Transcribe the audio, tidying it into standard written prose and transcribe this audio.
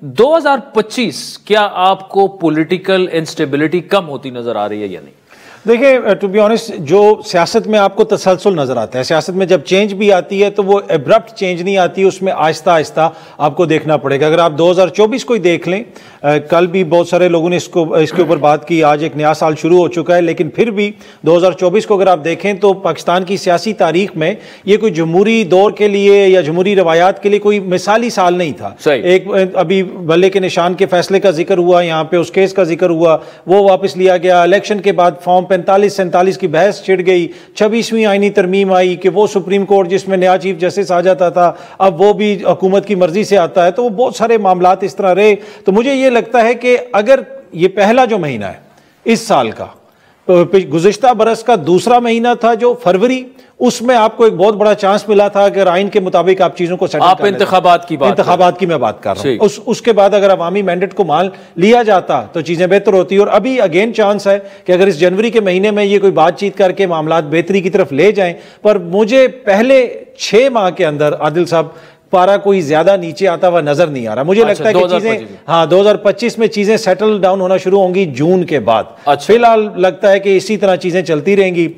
2025 क्या आपको political instability कम होती नजर आ रही है या नहीं? देखिए, टू बी ऑनेस्ट, जो सियासत में आपको तसलसल नजर आता है, सियासत में जब चेंज भी आती है तो वो एब्रप्ट चेंज नहीं आती, उसमें आहिस्ता आहिस्ता आपको देखना पड़ेगा। अगर आप 2024 को ही देख लें, कल भी बहुत सारे लोगों ने इसके ऊपर बात की, आज एक नया साल शुरू हो चुका है, लेकिन फिर भी 2024 को अगर आप देखें तो पाकिस्तान की सियासी तारीख में ये कोई जमहूरी दौर के लिए या जमहूरी रवायात के लिए कोई मिसाली साल नहीं था। एक अभी बल्ले के निशान के फैसले का जिक्र हुआ, यहाँ पे उस केस का जिक्र हुआ, वो वापस लिया गया। इलेक्शन के बाद फॉर्म 45-47 की बहस छिड़ गई। 26वीं आईनी तरमीम आई कि वो सुप्रीम कोर्ट जिसमें नया चीफ जस्टिस आ जाता था, अब वो भी हुकूमत की मर्जी से आता है। तो वो बहुत सारे मामलात इस तरह रहे। तो मुझे ये लगता है कि अगर ये पहला जो महीना है इस साल का, गुज़िश्ता बरस का दूसरा महीना था जो फरवरी, उसमें आपको एक बहुत बड़ा चांस मिला था अगर आइन के मुताबिक आप चीजों को आप इंतखाबात की मैं बात कर रहा हूं। उसके बाद अगर अवामी मैंडेट को मान लिया जाता तो चीजें बेहतर होती। और अभी अगेन चांस है कि अगर इस जनवरी के महीने में ये कोई बातचीत करके मामलात बेहतरी की तरफ ले जाएं, पर मुझे पहले 6 माह के अंदर आदिल साहब पारा कोई ज्यादा नीचे आता हुआ नजर नहीं आ रहा। मुझे लगता है कि चीजें 2025 में चीजें सेटल डाउन होना शुरू होंगी जून के बाद। फिलहाल लगता है कि इसी तरह चीजें चलती रहेंगी।